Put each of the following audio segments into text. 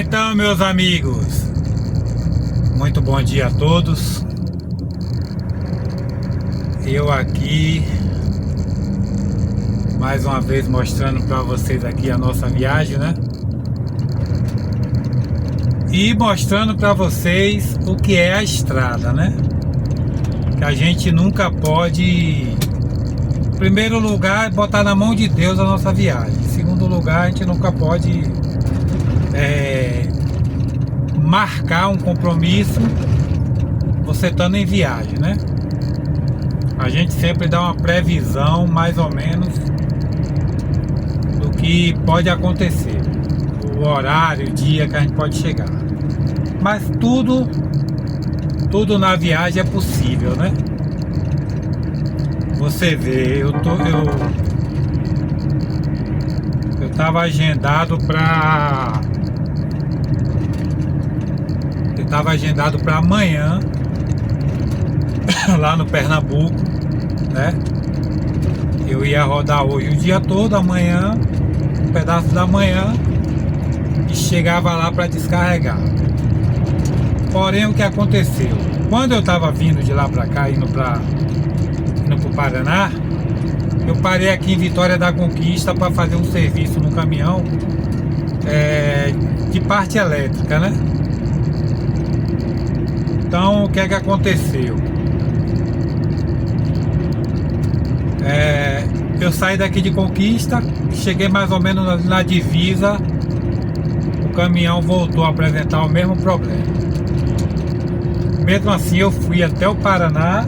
Então, meus amigos, muito bom dia a todos. Eu aqui mais uma vez mostrando para vocês aqui a nossa viagem, né? E mostrando para vocês o que é a estrada, né? Que a gente nunca pode, em primeiro lugar, botar na mão de Deus a nossa viagem. Em segundo lugar, a gente nunca pode marcar um compromisso você estando em viagem, né? A gente sempre dá uma previsão mais ou menos do que pode acontecer, o horário, o dia que a gente pode chegar. Mas tudo na viagem é possível, né? Você vê, eu tava agendado para amanhã lá no Pernambuco, né? Eu ia rodar hoje o dia todo, amanhã, um pedaço da manhã, e chegava lá para descarregar. Porém, o que aconteceu? Quando eu tava vindo de lá para cá, indo pro Paraná, eu parei aqui em Vitória da Conquista para fazer um serviço no caminhão de parte elétrica, né? Então, o que é que aconteceu? Eu saí daqui de Conquista, cheguei mais ou menos na divisa, o caminhão voltou a apresentar o mesmo problema. Mesmo assim, eu fui até o Paraná,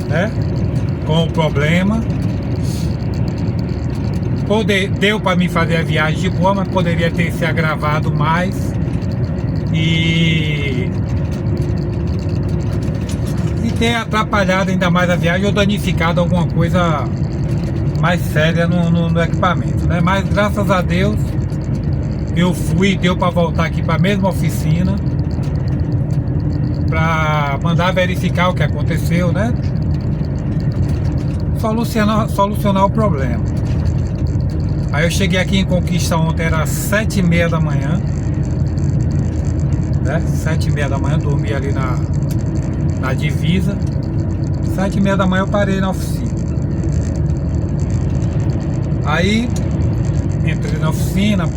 né, com o problema. Deu para mim fazer a viagem de boa, mas poderia ter se agravado mais e ter atrapalhado ainda mais a viagem ou danificado alguma coisa mais séria no equipamento, né? Mas graças a Deus eu fui e deu para voltar aqui para a mesma oficina para mandar verificar o que aconteceu, né? Solucionar o problema. Aí eu cheguei aqui em Conquista ontem, era 7h30 da manhã, né? 7h30 da manhã, dormi ali na divisa. 7h30 da manhã eu parei na oficina. Aí entrei na oficina,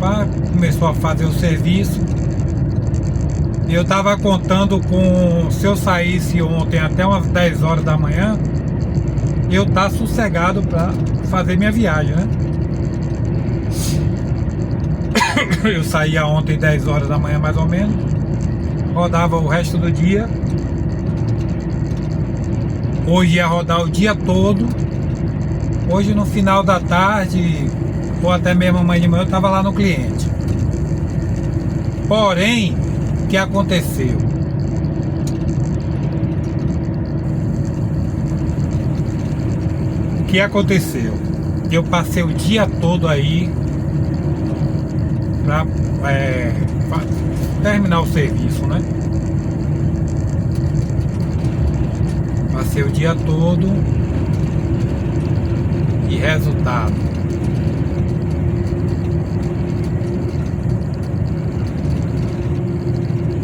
começou a fazer o serviço. E eu tava contando com, se eu saísse ontem até umas 10 horas da manhã, eu tá sossegado para fazer minha viagem, né? Eu saía ontem 10 horas da manhã mais ou menos, rodava o resto do dia. Hoje ia rodar o dia todo. Hoje no final da tarde ou até mesmo amanhã de manhã eu estava lá no cliente. Porém, o que aconteceu? O que aconteceu? Eu passei o dia todo aí para terminar o serviço, né? Passei o dia todo e resultado,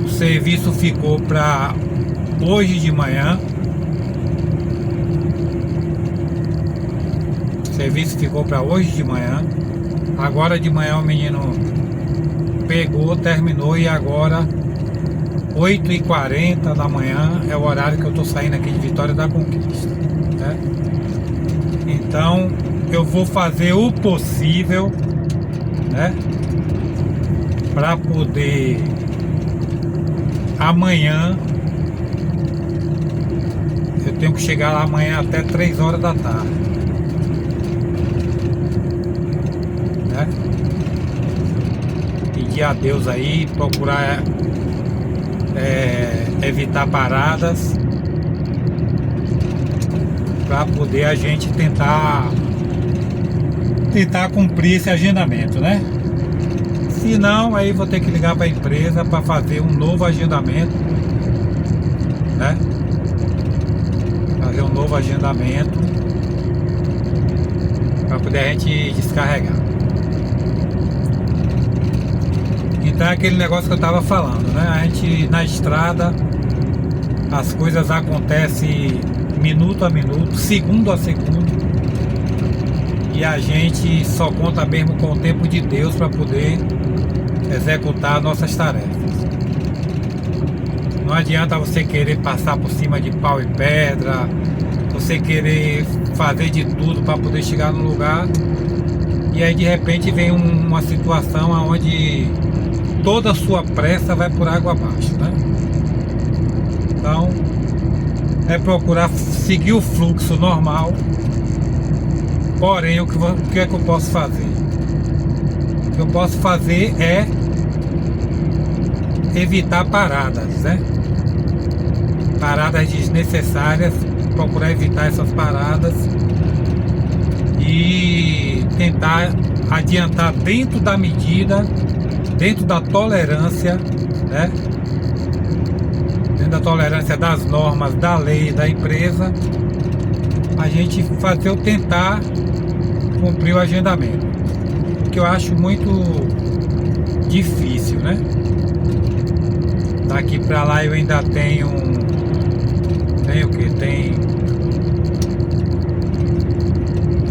o serviço ficou para hoje de manhã. O serviço ficou para hoje de manhã. Agora de manhã o menino pegou, terminou e agora 8h40 da manhã é o horário que eu tô saindo aqui de Vitória da Conquista, né? Então eu vou fazer o possível, né, para poder amanhã, eu tenho que chegar lá amanhã até 3 horas da tarde, né? Pedir a Deus aí, procurar evitar paradas para poder a gente tentar cumprir esse agendamento, né? Se não, aí vou ter que ligar para a empresa para fazer um novo agendamento, né? Fazer um novo agendamento para poder a gente descarregar. Então é aquele negócio que eu tava falando, né? A gente na estrada, as coisas acontecem minuto a minuto, segundo a segundo, e a gente só conta mesmo com o tempo de Deus para poder executar nossas tarefas. Não adianta você querer passar por cima de pau e pedra, você querer fazer de tudo para poder chegar no lugar, e aí de repente vem uma situação onde toda a sua pressa vai por água abaixo, né? Então é procurar seguir o fluxo normal. Porém, o que é que eu posso fazer? O que eu posso fazer é evitar paradas, né? Paradas desnecessárias, procurar evitar essas paradas e tentar adiantar dentro da medida, dentro da tolerância, né? Dentro da tolerância das normas, da lei, da empresa, a gente fazer ou tentar cumprir o agendamento, o que eu acho muito difícil, né? Daqui pra lá eu ainda tenho o que?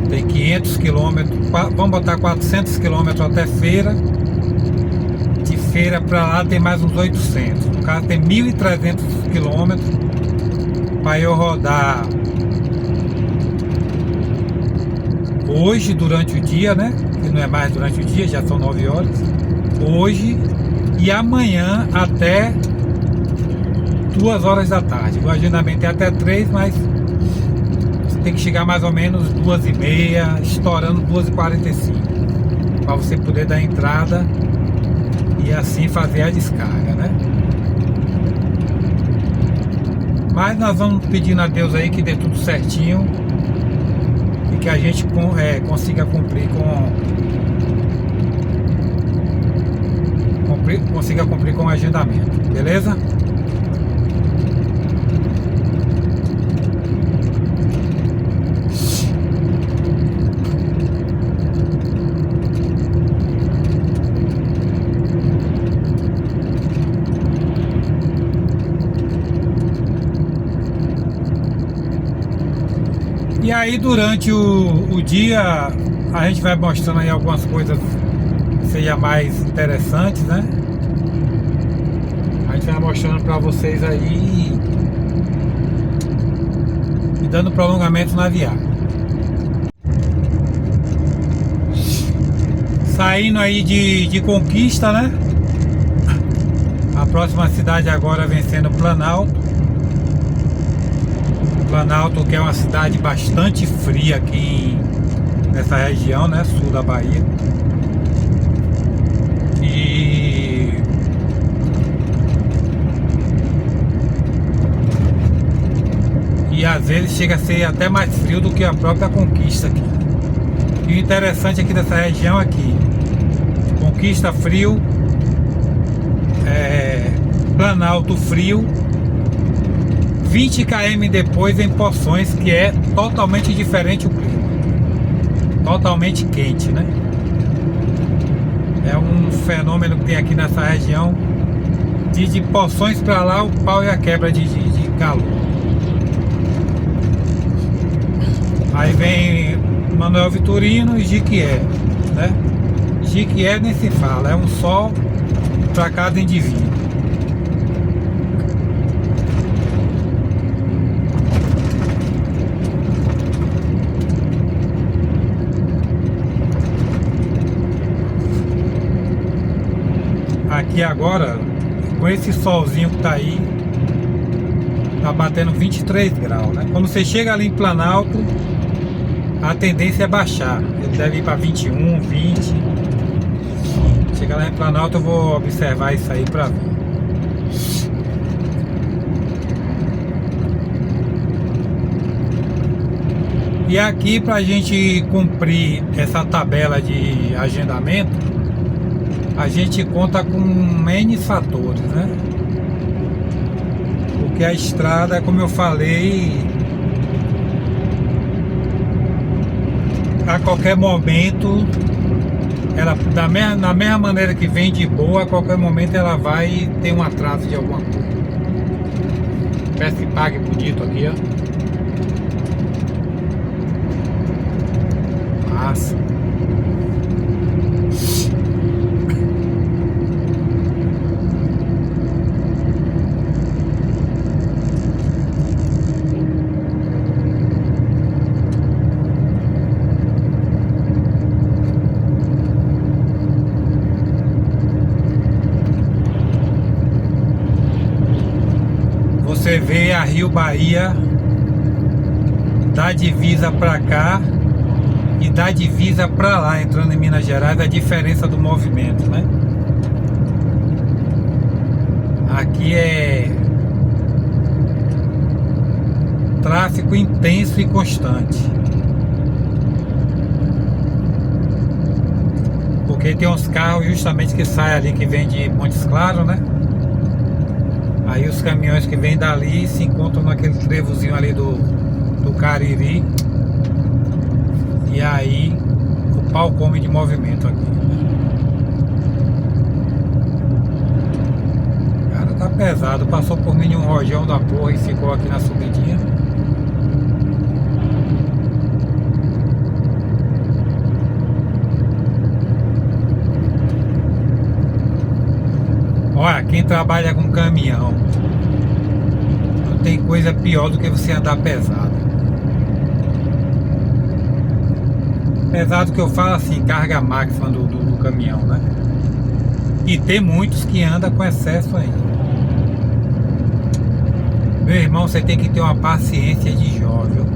Tem 500 quilômetros, vamos botar 400 quilômetros até feira. De feira pra lá tem mais uns 800, no caso tem 1.300 quilômetros para eu rodar hoje durante o dia, né? Que não é mais durante o dia, já são 9 horas. Hoje e amanhã até 2 horas da tarde. O agendamento é até 3, mas você tem que chegar mais ou menos 2h30, estourando 2h45, para você poder dar entrada e assim fazer a descarga, né? Mas nós vamos pedindo a Deus aí que dê tudo certinho e que a gente consiga cumprir com o agendamento, beleza? E aí durante o dia a gente vai mostrando aí algumas coisas que sejam mais interessantes, né? A gente vai mostrando pra vocês aí e dando prolongamento na viagem. Saindo aí de Conquista, né? A próxima cidade agora vem sendo Planalto. Planalto, que é uma cidade bastante fria aqui nessa região, né, sul da Bahia. E às vezes chega a ser até mais frio do que a própria Conquista aqui. E o interessante aqui dessa região é que Conquista frio, Planalto frio, 20 km depois em Poções, que é totalmente diferente o clima, totalmente quente, né? É um fenômeno que tem aqui nessa região, de Poções para lá o pau e a quebra de calor. Aí vem Manuel Vitorino e Jequié, né? Jequié nem se fala, é um sol para cada indivíduo. Aqui agora, com esse solzinho que tá aí, tá batendo 23 graus, né? Quando você chega ali em Planalto, a tendência é baixar. Ele deve ir para 21, 20. Chegar lá em Planalto eu vou observar isso aí para ver. E aqui, pra gente cumprir essa tabela de agendamento, a gente conta com N fatores, né? Porque a estrada, como eu falei, a qualquer momento ela da mesma maneira que vem de boa, a qualquer momento ela vai ter um atraso de alguma coisa. Peço que pague bonito aqui, ó. Massa. Você vê a Rio Bahia da divisa pra cá e da divisa pra lá, entrando em Minas Gerais, a diferença do movimento, né? Aqui é tráfego intenso e constante, porque tem uns carros justamente que saem ali, que vem de Montes Claros, né? Aí os caminhões que vêm dali se encontram naquele trevozinho ali do Cariri. E aí o pau come de movimento aqui. Cara, tá pesado. Passou por mim um rojão da porra e ficou aqui na subidinha. Olha, quem trabalha com caminhão, não tem coisa pior do que você andar pesado. Pesado que eu falo assim, carga máxima do caminhão, né? E tem muitos que andam com excesso ainda. Meu irmão, você tem que ter uma paciência de jovem.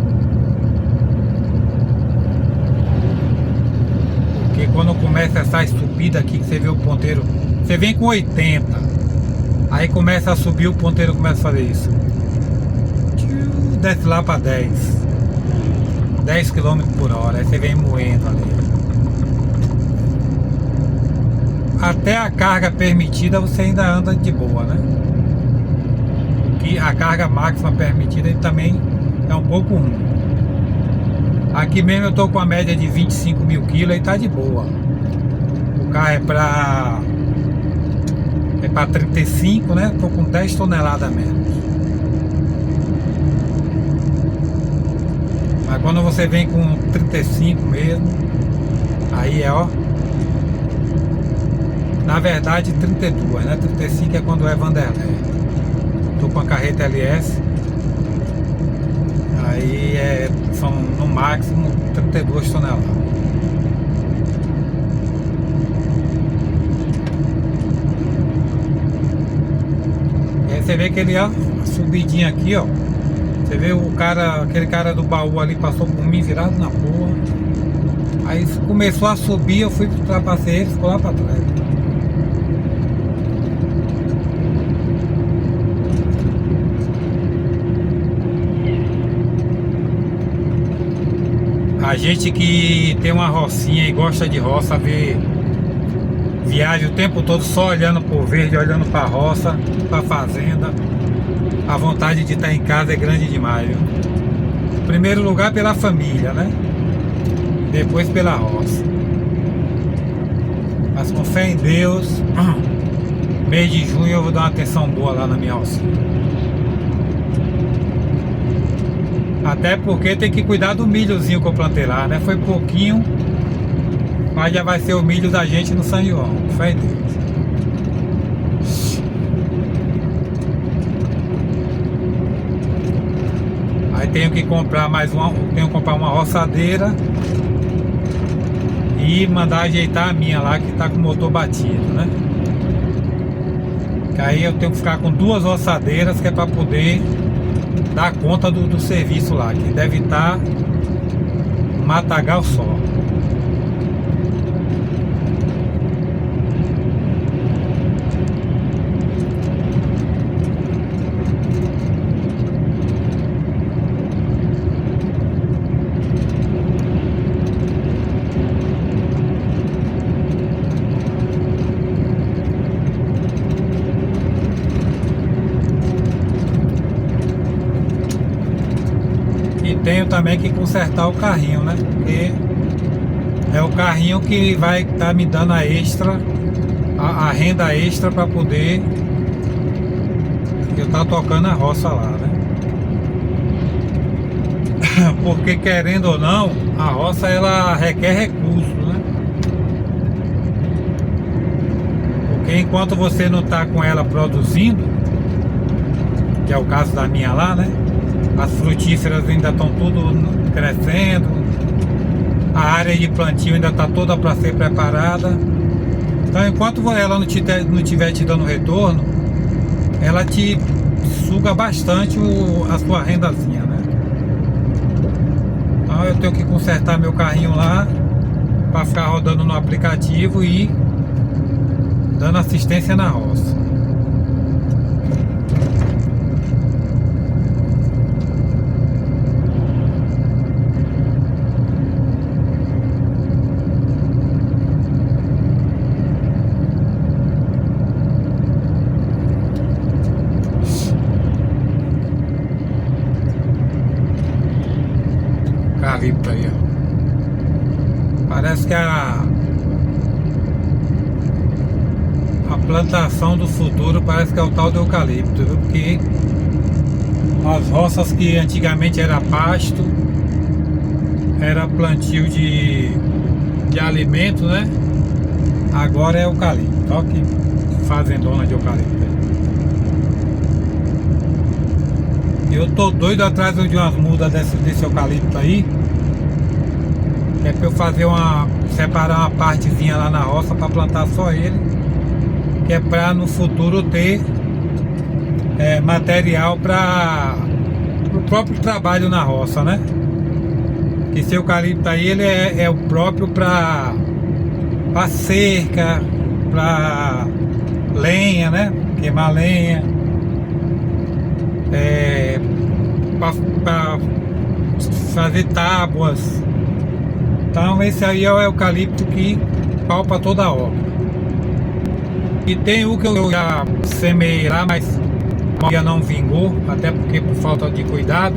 Porque quando começa essa subida aqui, que você vê o ponteiro, você vem com 80, aí começa a subir, o ponteiro começa a fazer isso, desce lá para 10 km por hora, aí você vem moendo ali. Até a carga permitida você ainda anda de boa, né? Que a carga máxima permitida ele também é um pouco ruim. Aqui mesmo eu tô com a média de 25 mil quilos e tá de boa. O carro é para 35, né? Tô com 10 toneladas a menos. Mas quando você vem com 35 mesmo, aí é, ó, na verdade 32, né? 35 é quando é Vanderlei. Tô com a carreta LS. Aí são no máximo 32 toneladas. E aí você vê que ele, ó, subidinha aqui, ó. Você vê o cara, aquele cara do baú ali passou por mim virado na rua. Aí começou a subir, eu fui ultrapassei ele, ficou lá pra trás. A gente que tem uma rocinha e gosta de roça, viaja o tempo todo só olhando pro verde, olhando pra roça, pra fazenda. A vontade de estar em casa é grande demais, viu? Em primeiro lugar pela família, né? Depois pela roça. Mas com fé em Deus, mês de junho eu vou dar uma atenção boa lá na minha rocinha. Até porque tem que cuidar do milhozinho que eu plantei lá, né? Foi pouquinho, mas já vai ser o milho da gente no São João. Fé em Deus. Aí tenho que comprar tenho que comprar uma roçadeira e mandar ajeitar a minha lá que tá com o motor batido, né? Que aí eu tenho que ficar com 2 roçadeiras que é para poder dar conta do serviço lá, que deve estar um matagal só. Tenho também que consertar o carrinho, né? Porque É o carrinho que vai estar me dando a extra, a renda extra para poder eu estar tocando a roça lá, né? Porque querendo ou não, a roça ela requer recursos, né? Porque enquanto você não está com ela produzindo, que é o caso da minha lá, né? As frutíferas ainda estão tudo crescendo, a área de plantio ainda está toda para ser preparada. Então enquanto ela não tiver te dando retorno, ela te suga bastante a sua rendazinha, né? Então eu tenho que consertar meu carrinho lá para ficar rodando no aplicativo e dando assistência na roça. Eucalipto aí, ó. Parece que a plantação do futuro parece que é o tal do eucalipto, viu? Porque as roças que antigamente era pasto, era plantio de alimento, né? Agora é eucalipto. Olha que fazendona de eucalipto. Eu tô doido atrás de umas mudas desse eucalipto aí. Que é pra eu fazer separar uma partezinha lá na roça para plantar só ele. Que é pra no futuro ter material para o próprio trabalho na roça, né? Que esse eucalipto aí ele é o próprio para cerca, para lenha, né? Queimar lenha, para fazer tábuas. Então esse aí é o eucalipto que palpa toda a obra. E tem o que eu já semeei lá, mas ainda não vingou, até porque por falta de cuidado,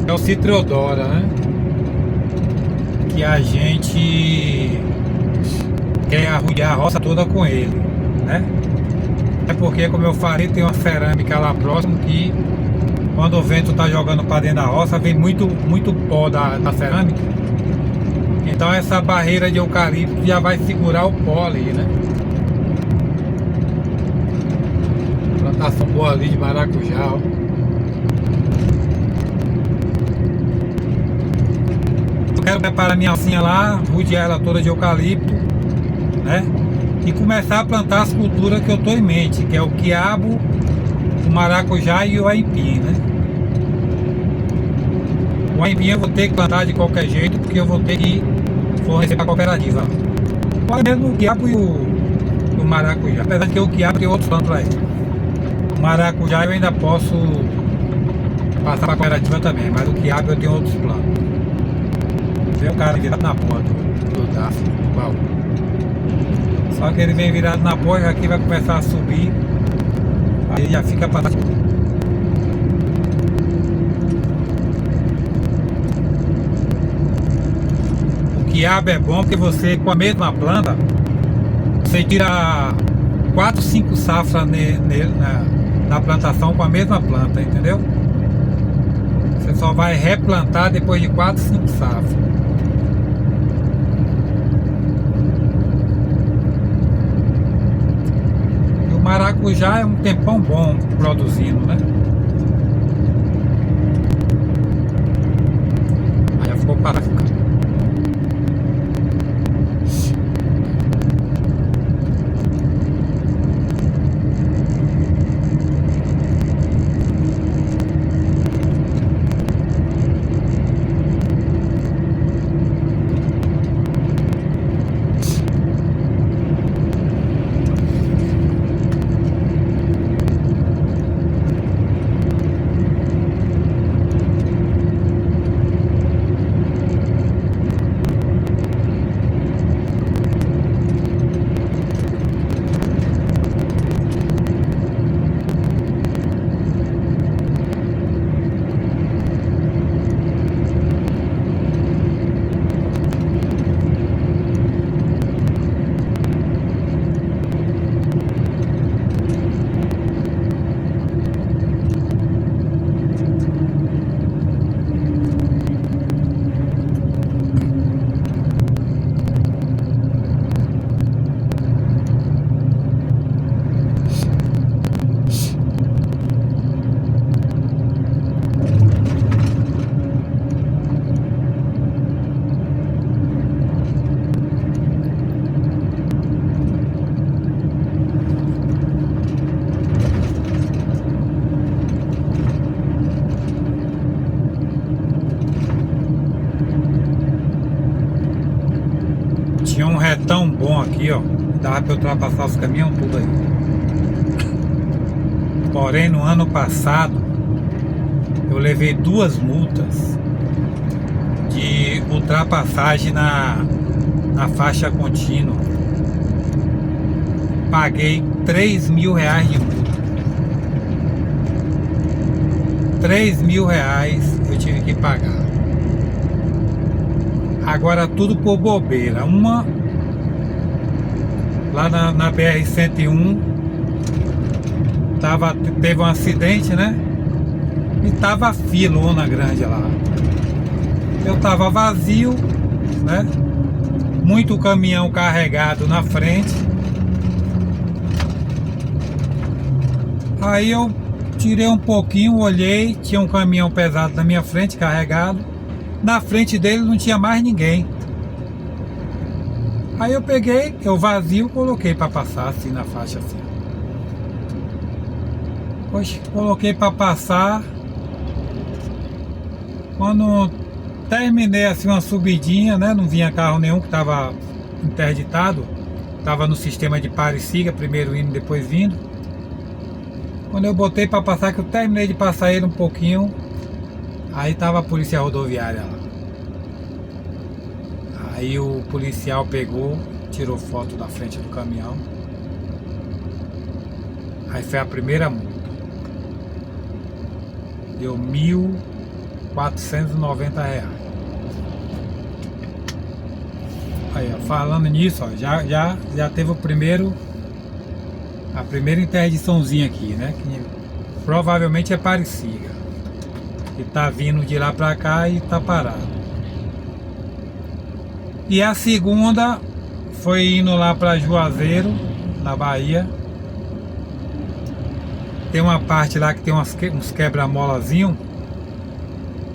é o Citriodora, né? Que a gente quer arrulhar a roça toda com ele, né? É porque, como eu falei, tem uma cerâmica lá próximo que quando o vento tá jogando para dentro da roça, vem muito pó da cerâmica. Então essa barreira de eucalipto já vai segurar o pó ali, né? Plantação boa ali de maracujá, ó. Eu quero preparar minha alcinha lá, rodear ela toda de eucalipto, né? E começar a plantar as culturas que eu tô em mente, que é o quiabo, o maracujá e o aipim, né? O aipim eu vou ter que plantar de qualquer jeito, porque eu vou ter que fornecer para a cooperativa. Ou mesmo o quiabo e o maracujá. Apesar de que o quiabo tem outros planos para ele. O maracujá eu ainda posso passar para a cooperativa também, mas o quiabo eu tenho outros planos. Vê o cara virado na porra do DAF, do baú. Só que ele vem virado na porra, aqui vai começar a subir. Aí já fica para trás. O quiabo é bom porque você, com a mesma planta, você tira 4, 5 safras na plantação com a mesma planta, entendeu? Você só vai replantar depois de 4, 5 safras. E o maracujá é um tempão bom produzindo, né? Aí já ficou parado. Tinha um retão bom aqui, ó. Dava pra eu ultrapassar os caminhões tudo aí. Porém, no ano passado, eu levei 2 multas de ultrapassagem na faixa contínua. Paguei R$3.000 de multa. R$3.000 eu tive que pagar. Agora tudo por bobeira. Uma lá na BR-101 teve um acidente, né? E tava filona grande lá. Eu tava vazio, né? Muito caminhão carregado na frente. Aí eu tirei um pouquinho, olhei, tinha um caminhão pesado na minha frente, carregado. Na frente dele não tinha mais ninguém. Aí eu peguei, eu vazio, coloquei para passar assim na faixa assim. Poxa, coloquei para passar. Quando terminei assim uma subidinha, né? Não vinha carro nenhum que estava interditado. Tava no sistema de pare e siga, primeiro indo, depois vindo. Quando eu botei para passar, que eu terminei de passar ele um pouquinho, aí tava a polícia rodoviária lá. Aí o policial pegou, tirou foto da frente do caminhão. Aí foi a primeira multa. Deu R$1.490. Aí, ó, falando nisso, ó, já teve a primeira interdiçãozinha aqui, né? Que provavelmente é parecida. Que tá vindo de lá pra cá e tá parado. E a segunda foi indo lá pra Juazeiro, na Bahia. Tem uma parte lá que tem uns quebra-molazinho.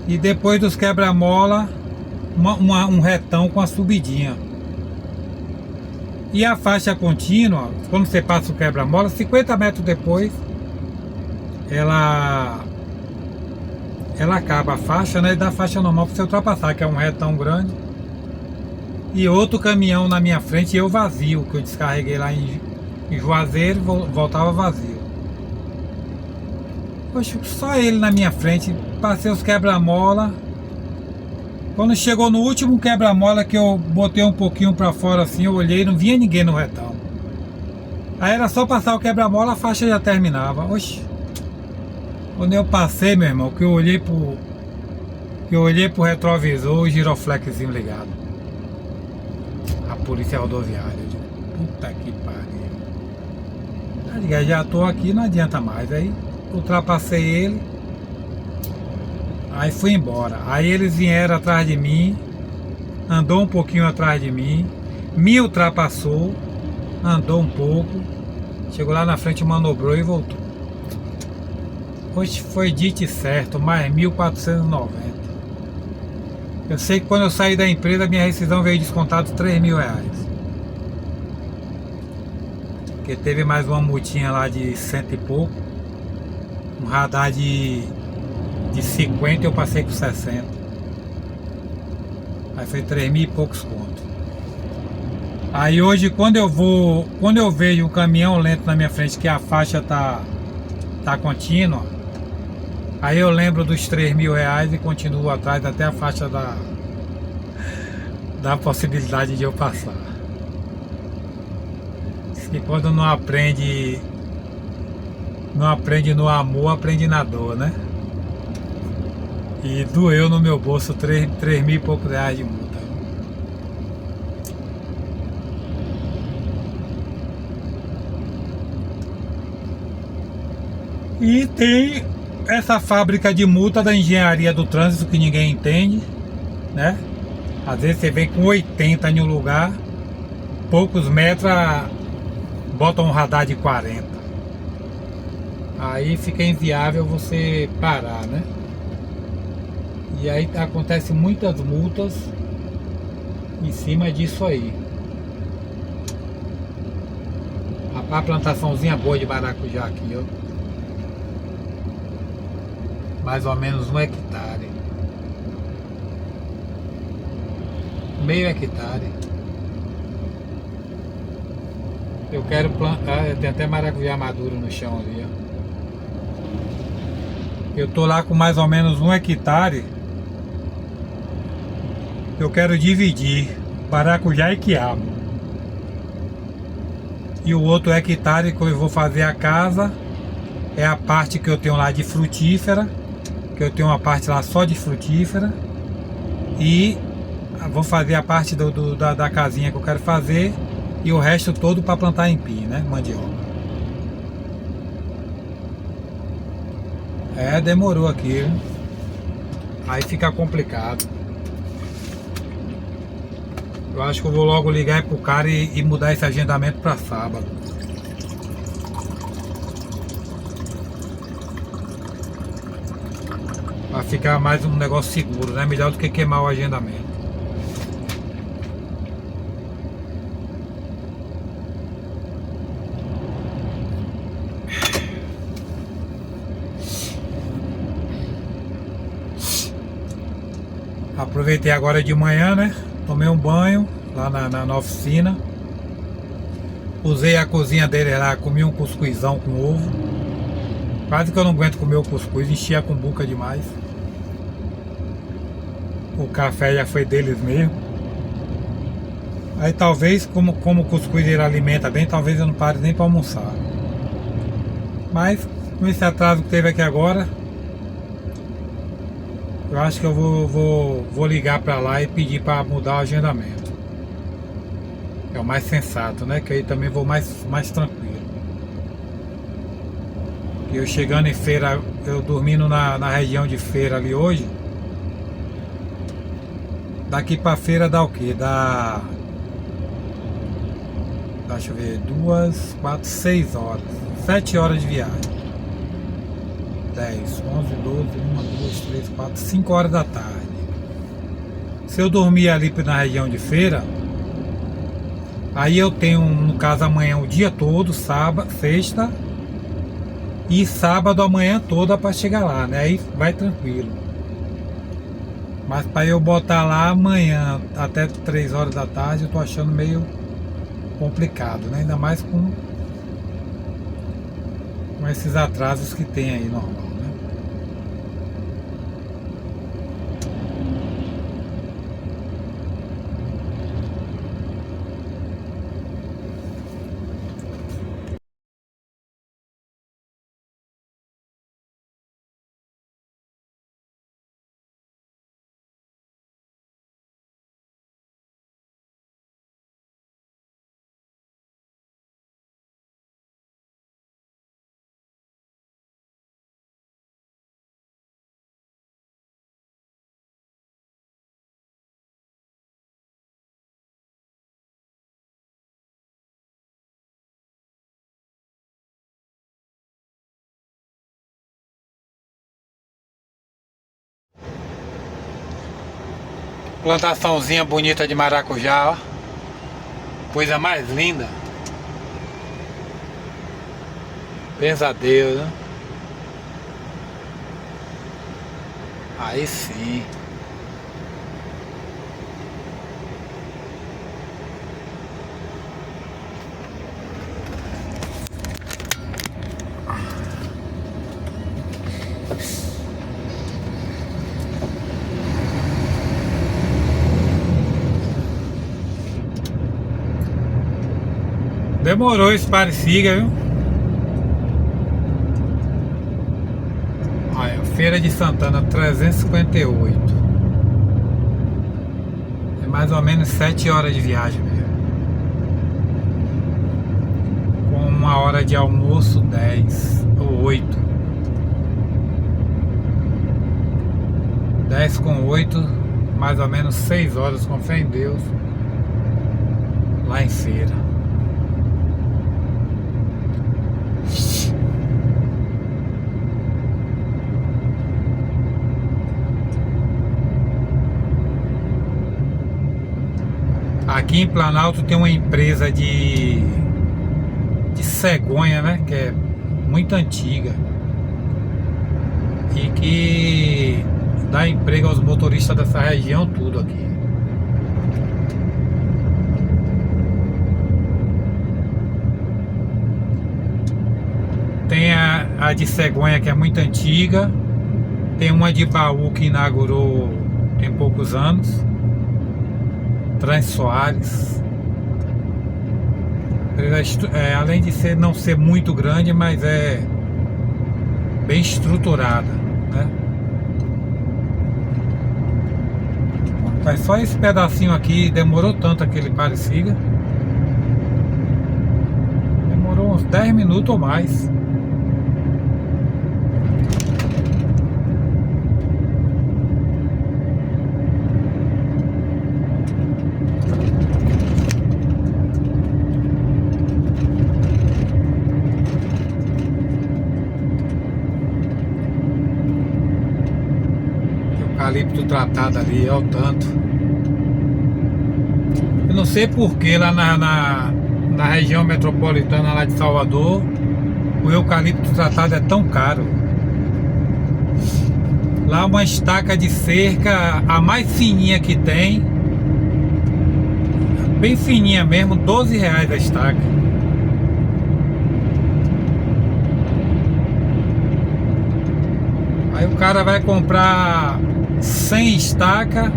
E depois dos quebra-mola, um retão com a subidinha. E a faixa contínua, quando você passa o quebra-mola, 50 metros depois, ela acaba a faixa, né? E dá faixa normal para você ultrapassar, que é um retão grande. E outro caminhão na minha frente, eu vazio, que eu descarreguei lá em Juazeiro e voltava vazio. Poxa, só ele na minha frente, passei os quebra-mola. Quando chegou no último quebra-mola, que eu botei um pouquinho pra fora assim, eu olhei, não vinha ninguém no retão. Aí era só passar o quebra-mola, a faixa já terminava. Oxi. Quando eu passei, meu irmão, que eu olhei pro retrovisor, o giroflexzinho ligado. A polícia rodoviária. Eu digo, puta que pariu. Tá ligado? Já tô aqui, não adianta mais. Aí ultrapassei ele. Aí fui embora. Aí eles vieram atrás de mim. Andou um pouquinho atrás de mim. Me ultrapassou. Andou um pouco. Chegou lá na frente, manobrou e voltou. Hoje foi dito e certo, mais 1.490. Eu sei que quando eu saí da empresa, minha rescisão veio descontado R$3.000. Porque teve mais uma multinha lá de 100 e pouco. Um radar de 50 eu passei com 60. Aí foi 3.000 e poucos contos. Aí hoje quando eu vejo um caminhão lento na minha frente, que a faixa tá contínua, aí eu lembro dos R$3.000 e continuo atrás até a faixa da possibilidade de eu passar. E quando não aprende no amor, aprende na dor, né? E doeu no meu bolso 3.000 e poucos reais de multa. E tem essa fábrica de multa da engenharia do trânsito que ninguém entende, né? Às vezes você vem com 80 em um lugar, poucos metros bota um radar de 40. Aí fica inviável você parar, né? E aí acontece muitas multas em cima disso aí. A plantaçãozinha boa de maracujá aqui, ó. Mais ou menos 1 hectare. Meio hectare. Eu quero plantar, tem até maracujá maduro no chão ali, ó. Eu tô lá com mais ou menos 1 hectare. Eu quero dividir maracujá e quiabo. E o outro hectare que eu vou fazer a casa é a parte que eu tenho lá de frutífera, que eu tenho uma parte lá só de frutífera. E vou fazer a parte da casinha que eu quero fazer. E o resto todo para plantar empim, né? Mandioca. Demorou aqui, viu? Aí fica complicado. Eu acho que eu vou logo ligar pro cara e mudar esse agendamento para sábado. Para ficar mais um negócio seguro, né? Melhor do que queimar o agendamento. Aproveitei agora de manhã, né? Tomei um banho lá na oficina. Usei a cozinha dele lá, comi um cuscuzão com ovo. Quase que eu não aguento comer o cuscuz, enchi a cumbuca demais. O café já foi deles mesmo. Aí talvez, como o cuscuz ele alimenta bem, talvez eu não pare nem para almoçar. Mas com esse atraso que teve aqui agora, eu acho que eu vou ligar para lá e pedir para mudar o agendamento. É o mais sensato, né? Que aí também vou mais tranquilo. E eu chegando em feira, eu dormindo na região de feira ali hoje. Daqui pra feira dá o quê? Deixa eu ver, 2, 4, 6 horas. 7 horas de viagem. 10, 11, 12, 1, 2, 3, 4, 5 horas da tarde. Se eu dormir ali na região de feira, aí eu tenho, no caso, amanhã o dia todo, sábado, sexta, e sábado amanhã toda para chegar lá, né? Aí vai tranquilo. Mas para eu botar lá amanhã até 3 horas da tarde, eu tô achando meio complicado, né? Ainda mais com esses atrasos que tem aí normal, né? Plantaçãozinha bonita de maracujá, ó. Coisa mais linda. Pensa a Deus, né? Aí sim. Demorou esse Pareciga, viu? Olha, Feira de Santana 358. É mais ou menos 7 horas de viagem mesmo. Com 1 hora de almoço, 10 ou 8. 10 com 8, mais ou menos 6 horas, com fé em Deus, lá em feira. Aqui em Planalto tem uma empresa de cegonha, né? Que é muito antiga e que dá emprego aos motoristas dessa região tudo aqui. a de cegonha, que é muito antiga. Tem uma de baú que inaugurou tem poucos anos. Trans Soares. Além de não ser muito grande, mas é bem estruturada, né? Mas só esse pedacinho aqui demorou tanto aquele Parecida. Demorou uns 10 minutos ou mais. Eucalipto tratado ali, é o tanto. Eu não sei porque lá na região metropolitana lá de Salvador o eucalipto tratado é tão caro. Lá uma estaca de cerca, a mais fininha que tem, bem fininha mesmo, R$12 a estaca. Aí o cara vai comprar 100 estaca,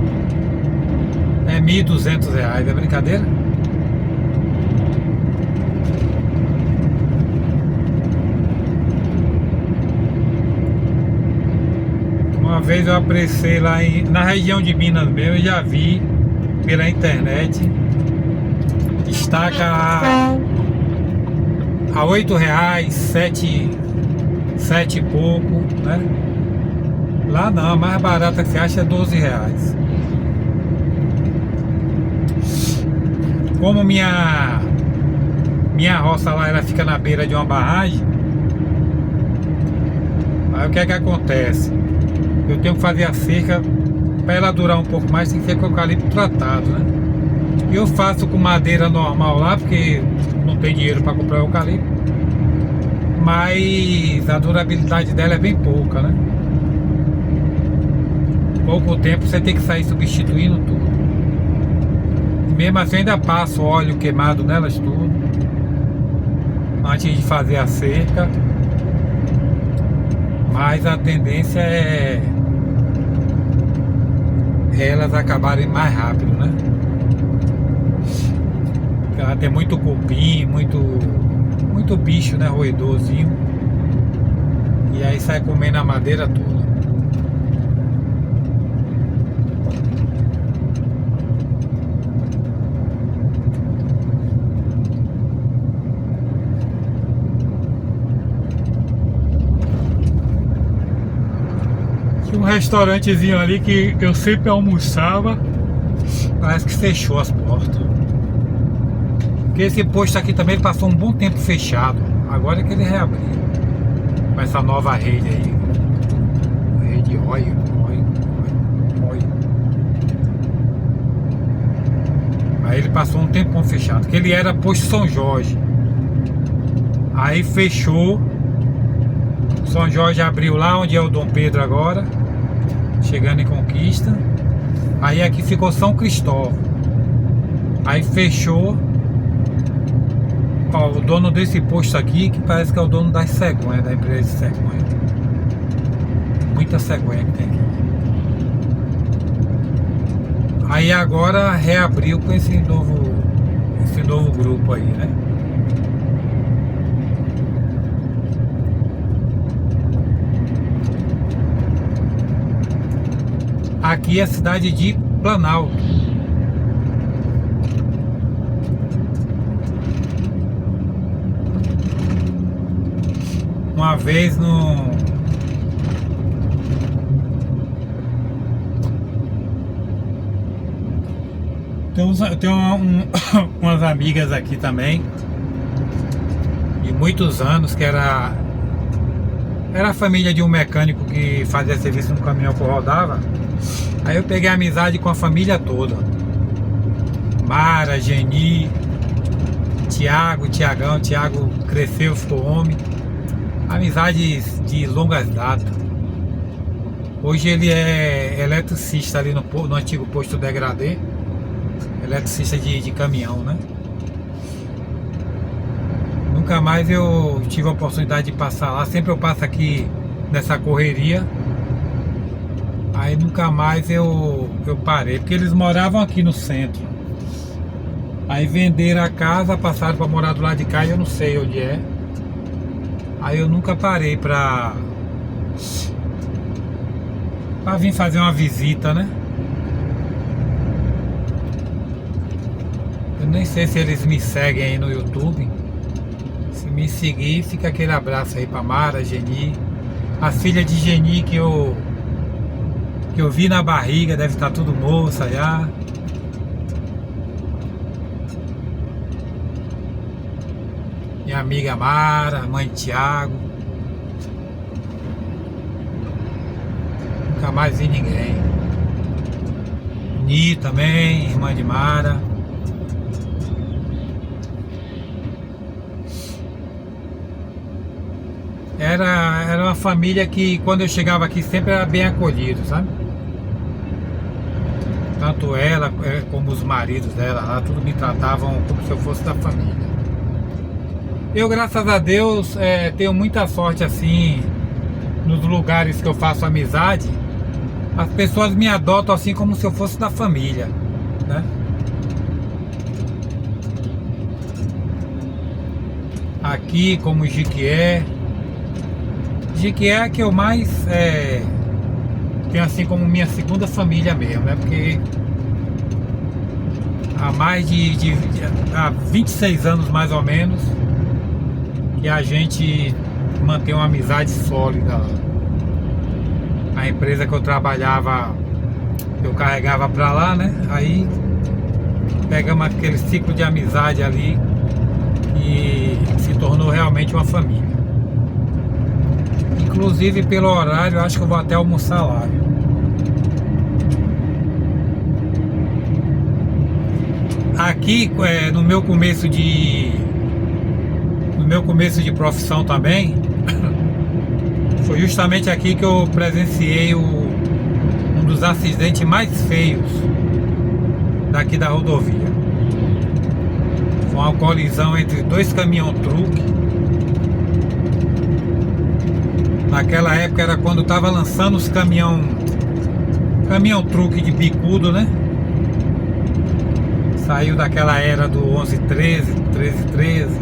é R$1.200, é brincadeira? Uma vez eu apreciei lá na região de Minas mesmo, eu já vi pela internet estaca a R$8, 7 e pouco, né? Lá não, a mais barata que você acha é R$12. Como minha roça lá, ela fica na beira de uma barragem, aí o que é que acontece? Eu tenho que fazer a cerca para ela durar um pouco mais, tem que ser com eucalipto tratado, né? E eu faço com madeira normal lá, porque não tem dinheiro para comprar eucalipto, mas a durabilidade dela é bem pouca, né? Pouco tempo você tem que sair substituindo tudo. Mesmo assim, eu ainda passo óleo queimado nelas tudo antes de fazer a cerca, mas a tendência é elas acabarem mais rápido, né? Porque ela tem muito cupim, muito bicho, né? Roedorzinho, e aí sai comendo a madeira toda. Um restaurantezinho ali que eu sempre almoçava, parece que fechou as portas. Porque esse posto aqui também passou um bom tempo fechado. Agora é que ele reabriu com essa nova rede aí, rede Oi. Aí ele passou um tempão fechado, que ele era posto São Jorge, aí fechou. São Jorge abriu lá onde é o Dom Pedro agora, chegando em Conquista. Aí aqui ficou São Cristóvão. Aí fechou. Ó, o dono desse posto aqui, que parece que é o dono das cegonhas, da empresa de cegonha. Muita cegonha que tem aqui. Aí agora reabriu com esse novo grupo aí, né? Aqui é a cidade de Planalto. Uma vez tem umas amigas aqui também, de muitos anos, que era a família de um mecânico que fazia serviço no caminhão que eu rodava. Aí eu peguei amizade com a família toda. Mara, Geni, Tiago, Tiago cresceu, ficou homem. Amizades de longas datas. Hoje ele é eletricista ali no antigo posto Degradê. Eletricista de caminhão, né? nunca mais eu tive a oportunidade de passar lá. Sempre eu passo aqui nessa correria. Aí nunca mais eu parei, porque eles moravam aqui no centro. Aí venderam a casa, passaram para morar do lado de cá e eu não sei onde é. Aí eu nunca parei pra vir fazer uma visita, né? Eu nem sei se eles me seguem aí no YouTube. Se me seguir, fica aquele abraço aí pra Mara, Geni. As filhas de Geni que eu vi na barriga, deve estar tudo moça já. Minha amiga Mara, mãe de Thiago. Nunca mais vi ninguém. Ni também, irmã de Mara. Era uma família que quando eu chegava aqui sempre era bem acolhido, sabe? Tanto ela como os maridos dela lá, tudo me tratavam como se eu fosse da família. Eu, graças a Deus, tenho muita sorte assim, nos lugares que eu faço amizade, as pessoas me adotam assim como se eu fosse da família, né? Aqui, como Jiquié é a que eu mais tenho assim como minha segunda família mesmo, né? Porque há mais há 26 anos mais ou menos que a gente mantém uma amizade sólida. A empresa que eu trabalhava, eu carregava pra lá, né? Aí pegamos aquele ciclo de amizade ali e se tornou realmente uma família. Inclusive pelo horário, eu acho que eu vou até almoçar lá, viu? Aqui, no meu começo de profissão também, foi justamente aqui que eu presenciei um dos acidentes mais feios daqui da rodovia. Foi uma colisão entre dois caminhão-truque. Naquela época era quando estava lançando os caminhão-truque de bicudo, né? Saiu daquela era do 1113, 1313,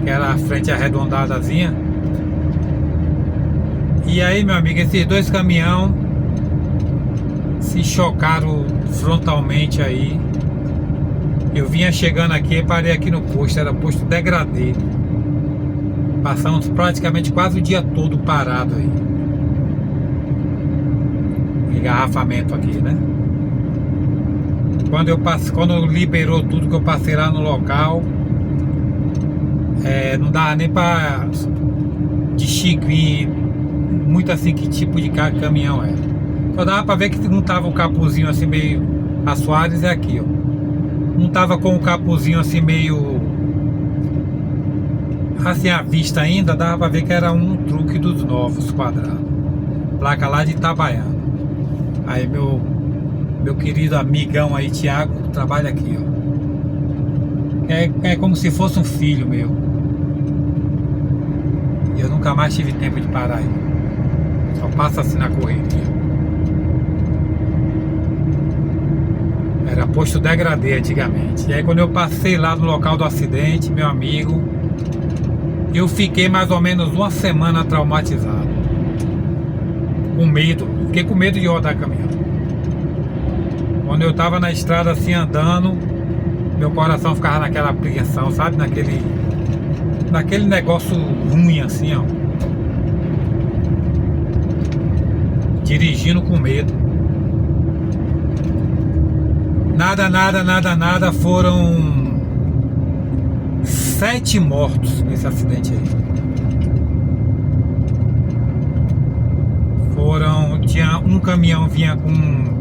que era a frente arredondadazinha. E aí, meu amigo, esses dois caminhão se chocaram frontalmente aí. Eu vinha chegando aqui, parei aqui no posto, era posto Degradê. Passamos praticamente quase o dia todo parado aí. Engarrafamento aqui, né? Quando liberou tudo que eu passei lá no local, não dava nem pra distinguir muito assim que tipo de caminhão era. Só dava pra ver que não tava o capuzinho assim meio... A Soares é aqui, ó. Não tava com o capuzinho assim meio... assim à vista ainda, dava pra ver que era um truque dos novos quadrado. Placa lá de Itabaiana. Aí meu querido amigão aí, Thiago, trabalha aqui, ó. É como se fosse um filho meu. E eu nunca mais tive tempo de parar aí. Só passa assim na correria. Era posto Degradê antigamente. E aí quando eu passei lá no local do acidente, meu amigo, eu fiquei mais ou menos uma semana traumatizado. Com medo. Fiquei com medo de rodar caminhão. Quando eu tava na estrada assim andando, meu coração ficava naquela apreensão, sabe? Naquele negócio ruim assim, ó. Dirigindo com medo. Nada, foram 7 mortos nesse acidente aí. Tinha um caminhão vinha com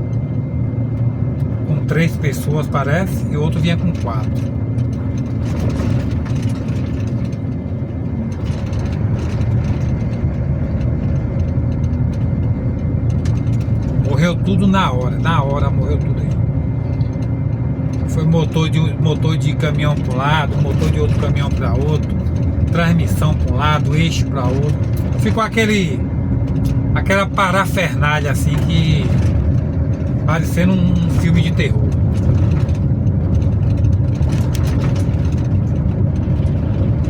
3 pessoas, parece, e o outro vinha com 4. Morreu tudo na hora morreu tudo aí. Foi motor de caminhão para um lado, motor de outro caminhão para outro. transmissão para um lado, eixo para outro. Ficou aquela parafernália assim que parecendo um filme de terror.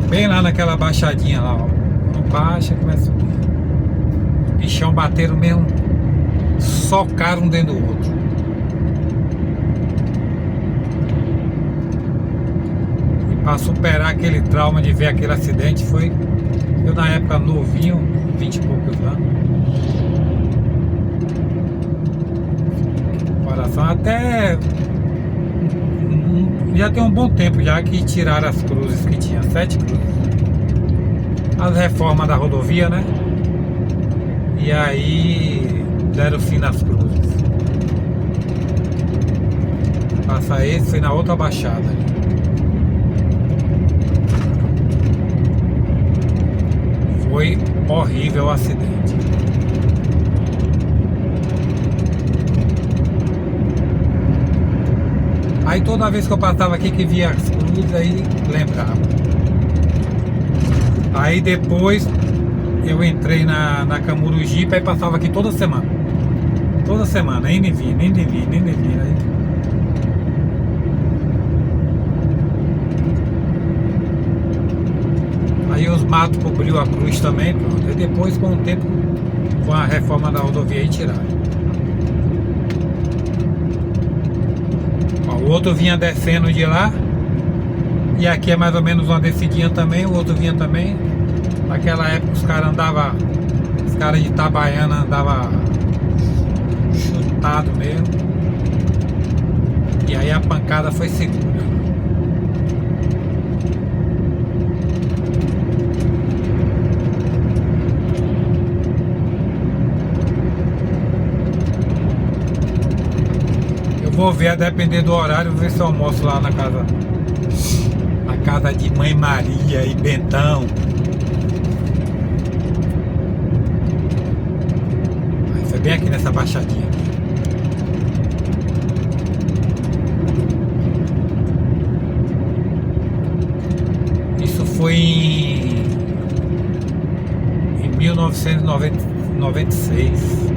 Bem lá naquela baixadinha lá, ó. Quando baixa, começa a subir. Os bichão bateram mesmo, socaram um dentro do outro. E para superar aquele trauma de ver aquele acidente foi... Eu na época novinho, 20 e poucos anos. Coração até... Já tem um bom tempo já que tiraram as cruzes que tinha, 7 cruzes. As reformas da rodovia, né? E aí deram fim nas cruzes. Passa esse, foi na outra baixada. Foi horrível o acidente. Aí toda vez que eu passava aqui que via as cruzes, aí lembrava. Aí depois eu entrei na Camurugipe e passava aqui toda semana. Toda semana, nem devia. Aí os matos cobriu a cruz também, pronto. E depois com o tempo, com a reforma da rodovia, aí tiraram. O outro vinha descendo de lá. E aqui é mais ou menos uma descidinha também. O outro vinha também. Naquela época os caras andavam... Os caras de Itabaiana andavam chutado mesmo. E aí a pancada foi segura. Vou ver, a depender do horário, vou ver se eu almoço lá na casa de Mãe Maria e Bentão. Aí foi bem aqui nessa baixadinha aqui. Isso foi em 1996.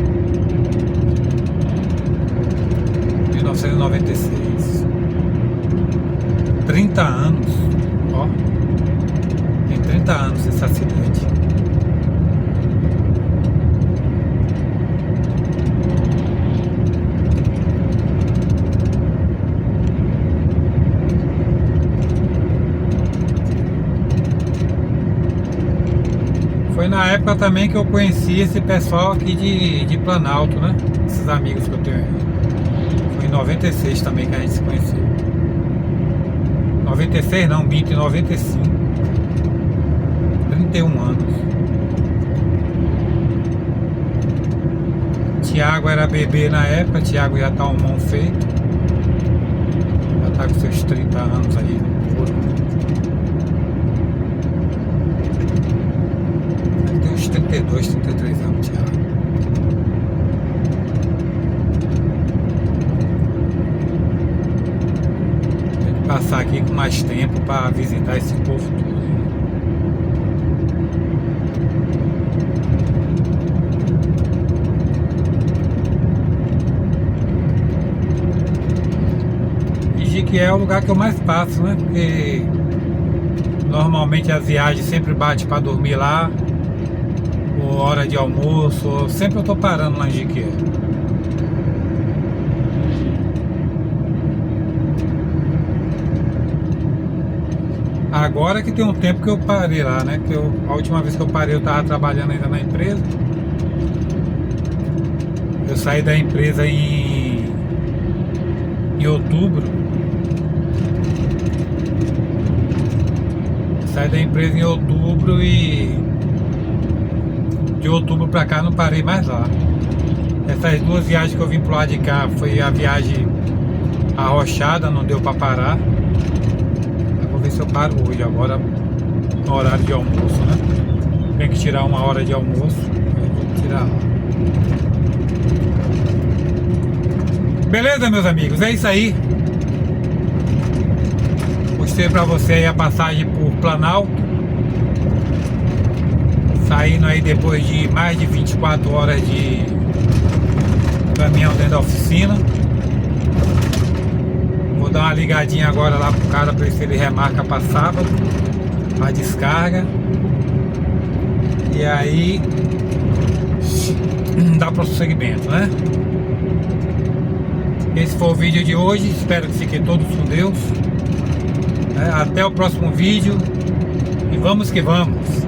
1996. 30 anos. Ó. Tem 30 anos esse acidente. Foi na época também que eu conheci esse pessoal aqui de Planalto, né? Esses amigos que eu tenho aí. 96 também que a gente se conheceu. 96 não, minto, em 95. 31 anos. Tiago era bebê na época, Tiago já tá um mão feito. Já tá com seus 30 anos aí. Tem uns 32, 33 anos, Tiago. Passar aqui com mais tempo para visitar esse povo todo. E Jequié é o lugar que eu mais passo, né? Porque normalmente as viagens sempre bate para dormir lá, ou hora de almoço, ou sempre eu tô parando lá em Jequié. Agora que tem um tempo que eu parei lá, né? Que a última vez que eu parei eu tava trabalhando ainda na empresa. Eu saí da empresa em outubro. Saí da empresa em outubro e de outubro pra cá não parei mais lá. Essas duas viagens que eu vim pro lado de cá foi a viagem arrochada, não deu pra parar. Ver se eu paro hoje, agora no horário de almoço, né? Tem que tirar uma hora de almoço. Eu vou tirar lá. Beleza, meus amigos? É isso aí. Mostrei pra você aí a passagem por Planalto. Saindo aí depois de mais de 24 horas de caminhão dentro da oficina. Vou dar uma ligadinha agora lá pro cara para ver se ele remarca para sábado a descarga. E aí dá prosseguimento, né? Esse foi o vídeo de hoje. Espero que fiquem todos com Deus. Até o próximo vídeo. E vamos que vamos.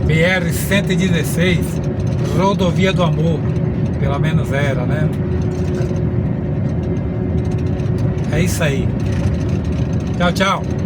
BR-116, Rodovia do Amor. Pelo menos era, né? É isso aí. Tchau, tchau.